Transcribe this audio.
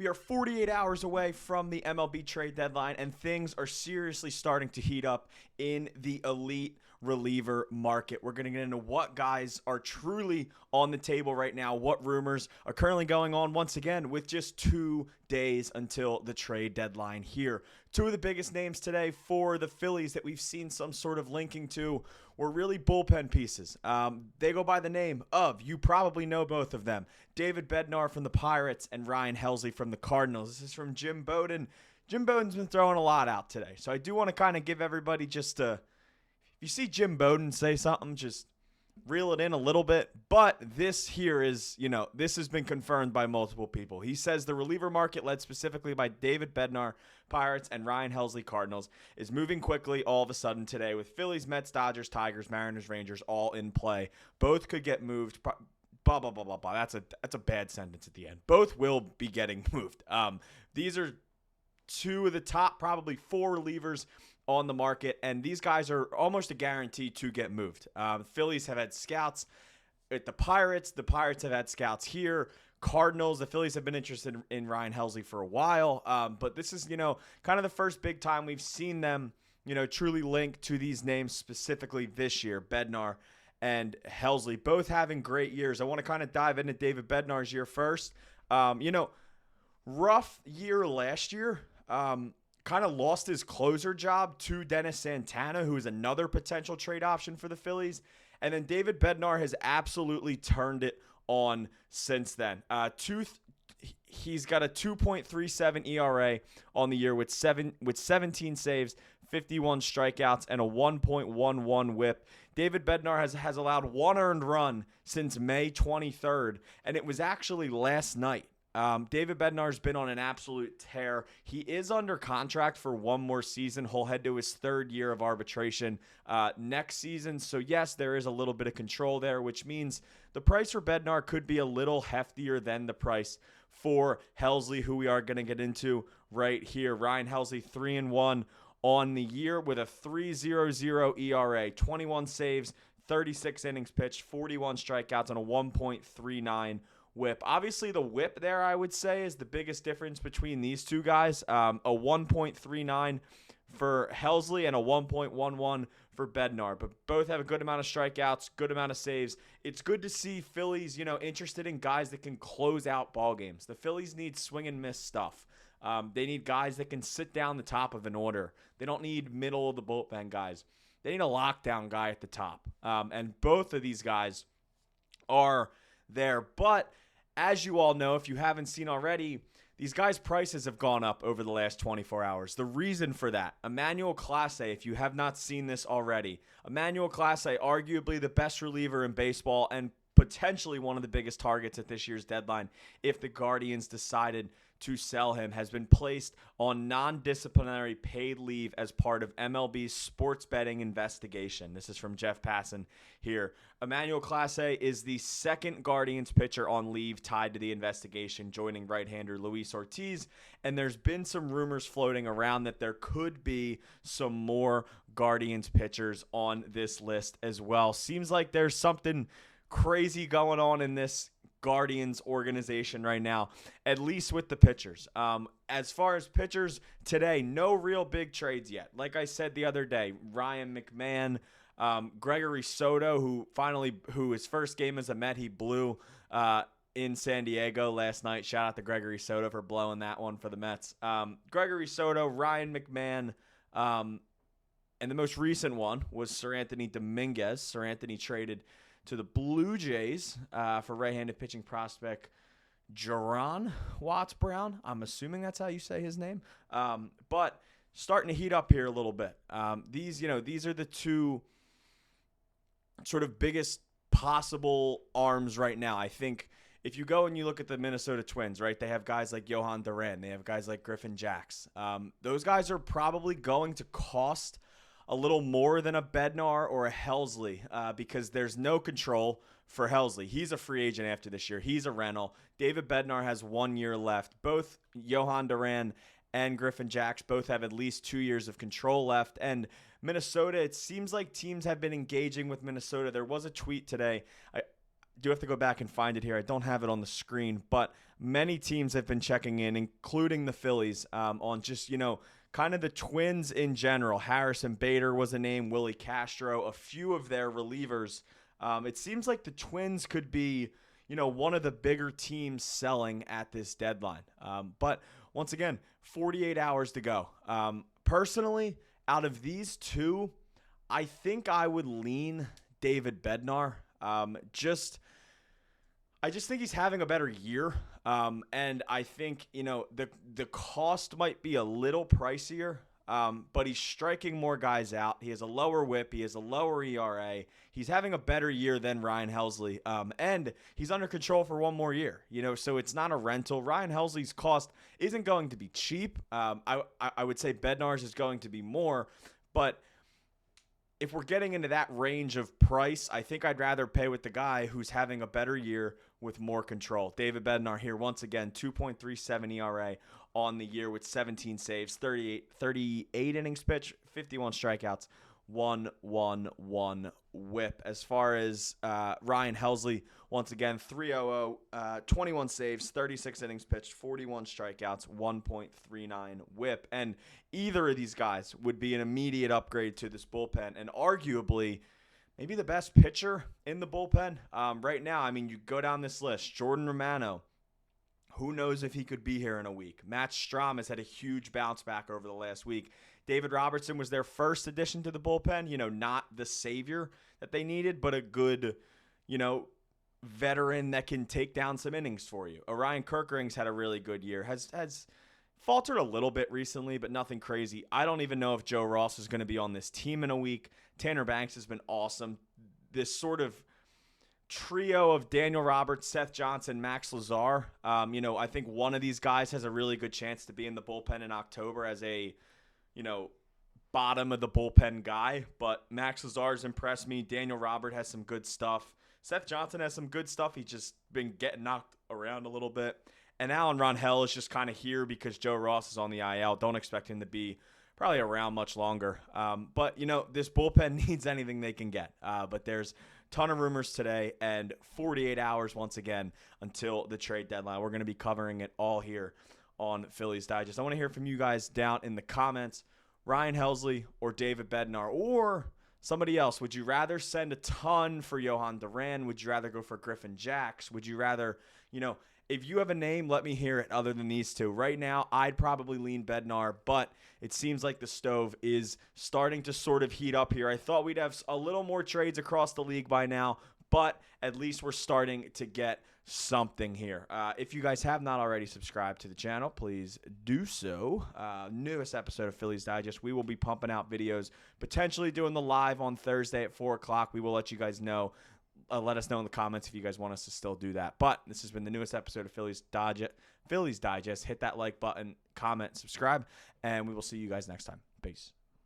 We are 48 hours away from the MLB trade deadline, and things are seriously starting to heat up in the elite reliever market. We're going to get into what guys are truly on the table right now, what rumors are currently going on once again with just 2 days until the trade deadline here. Two of the biggest names today for the Phillies that we've seen some sort of linking to were really bullpen pieces. They go by the name of, you probably know both of them, David Bednar from the Pirates and Ryan Helsley from the Cardinals. This is from Jim Bowden. Jim Bowden's been throwing a lot out today, so I do want to kind of give everybody just a, if you see Jim Bowden say something, just reel it in a little bit. But this here is, this has been confirmed by multiple people. He says the reliever market, led specifically by David Bednar, Pirates, and Ryan Helsley, Cardinals, is moving quickly all of a sudden today with Phillies, Mets, Dodgers, Tigers, Mariners, Rangers all in play. Both could get moved. Blah, blah, blah, blah, blah. That's a bad sentence at the end. Both will be getting moved. These are two of the top probably 4 relievers on the market, and these guys are almost a guarantee to get moved. Phillies have had scouts at the Pirates. The Pirates have had scouts here. Cardinals, the Phillies have been interested in Ryan Helsley for a while, but this is, kind of the first big time we've seen them, truly link to these names specifically this year, Bednar and Helsley, both having great years. I want to kind of dive into David Bednar's year first. Rough year last year. Kind of lost his closer job to Dennis Santana, who is another potential trade option for the Phillies. And then David Bednar has absolutely turned it on since then. He's got a 2.37 ERA on the year with 17 saves, 51 strikeouts, and a 1.11 whip. David Bednar has allowed 1 earned run since May 23rd, and it was actually last night. David Bednar's been on an absolute tear. He is under contract for 1 more season. He'll head to his 3rd year of arbitration next season. So, yes, there is a little bit of control there, which means the price for Bednar could be a little heftier than the price for Helsley, who we are going to get into right here. Ryan Helsley, 3-1 on the year with a 3.00 ERA, 21 saves, 36 innings pitched, 41 strikeouts, and a 1.39 whip. Obviously, the whip there, I would say, is the biggest difference between these two guys. A 1.39 for Helsley and a 1.11 for Bednar. But both have a good amount of strikeouts, good amount of saves. It's good to see Phillies, interested in guys that can close out ball games. The Phillies need swing and miss stuff. They need guys that can sit down the top of an order. They don't need middle of the bullpen guys. They need a lockdown guy at the top. And both of these guys are there. But as you all know, if you haven't seen already, these guys' prices have gone up over the last 24 hours. The reason for that, Emmanuel Clase, if you have not seen this already, Emmanuel Clase, arguably the best reliever in baseball and potentially one of the biggest targets at this year's deadline if the Guardians decided to sell him, has been placed on non-disciplinary paid leave as part of MLB's sports betting investigation. This is from Jeff Passan here. Emmanuel Clase is the 2nd Guardians pitcher on leave tied to the investigation, joining right-hander Luis Ortiz. And there's been some rumors floating around that there could be some more Guardians pitchers on this list as well. Seems like there's something crazy going on in this Guardians organization right now, at least with the pitchers. As far as pitchers today, no real big trades yet. Like I said the other day, Ryan McMahon, Gregory Soto, who his first game as a Met, he blew in San Diego last night. Shout out to Gregory Soto for blowing that one for the Mets. Gregory Soto, Ryan McMahon, and the most recent one was Sir Anthony Dominguez. Sir Anthony traded to the Blue Jays for right-handed pitching prospect Jaron Watts-Brown. I'm assuming that's how you say his name. But starting to heat up here a little bit. These are the 2 sort of biggest possible arms right now. I think if you go and you look at the Minnesota Twins, right, they have guys like Johan Duran. They have guys like Griffin Jax. Those guys are probably going to cost a little more than a Bednar or a Helsley because there's no control for Helsley. He's a free agent after this year. He's a rental. David Bednar has 1 year left. Both Johan Duran and Griffin Jax both have at least 2 years of control left. And Minnesota, it seems like teams have been engaging with Minnesota. There was a tweet today. do have to go back and find it here. I don't have it on the screen, but many teams have been checking in, including the Phillies, on just, kind of the Twins in general. Harrison Bader was a name, Willie Castro, a few of their relievers. It seems like the Twins could be, one of the bigger teams selling at this deadline. But once again, 48 hours to go. Personally, out of these two, I think I would lean David Bednar. I just think he's having a better year. And I think, the cost might be a little pricier, but he's striking more guys out. He has a lower whip. He has a lower ERA. He's having a better year than Ryan Helsley. And he's under control for one more year, so it's not a rental. Ryan Helsley's cost isn't going to be cheap. I would say Bednar's is going to be more, but if we're getting into that range of price, I think I'd rather pay with the guy who's having a better year with more control. David Bednar here once again, 2.37 ERA on the year with 17 saves, 38 innings pitched, 51 strikeouts, 1.11 whip. As far as Ryan Helsley, once again, 3.00, 21 saves, 36 innings pitched, 41 strikeouts, 1.39 whip. And either of these guys would be an immediate upgrade to this bullpen, and arguably maybe the best pitcher in the bullpen right now. I mean, you go down this list. Jordan Romano, who knows if he could be here in a week. Matt Strahm has had a huge bounce back over the last week. David Robertson was their first addition to the bullpen, not the savior that they needed, but a good, veteran that can take down some innings for you. Orion Kerkering's had a really good year. Has faltered a little bit recently, but nothing crazy. I don't even know if Joe Ross is going to be on this team in a week. Tanner Banks has been awesome. This sort of trio of Daniel Roberts, Seth Johnson, Max Lazar. I think one of these guys has a really good chance to be in the bullpen in October as a, bottom of the bullpen guy. But Max Lazar's impressed me. Daniel Robert has some good stuff. Seth Johnson has some good stuff. He's just been getting knocked around a little bit. And Alan Ronhell is just kind of here because Joe Ross is on the IL. Don't expect him to be probably around much longer. But, this bullpen needs anything they can get. But there's a ton of rumors today and 48 hours once again until the trade deadline. We're going to be covering it all here on Phillies Digest. I want to hear from you guys down in the comments. Ryan Helsley or David Bednar or somebody else. Would you rather send a ton for Johan Duran? Would you rather go for Griffin Jacks? Would you rather, if you have a name, let me hear it other than these two. Right now, I'd probably lean Bednar, but it seems like the stove is starting to sort of heat up here. I thought we'd have a little more trades across the league by now, but at least we're starting to get something here. If you guys have not already subscribed to the channel, please do so. Newest episode of Phillies Digest. We will be pumping out videos, potentially doing the live on Thursday at 4 o'clock. We will let you guys know. Let us know in the comments if you guys want us to still do that. But this has been the newest episode of Phillies Digest. Hit that like button, comment, subscribe, and we will see you guys next time. Peace.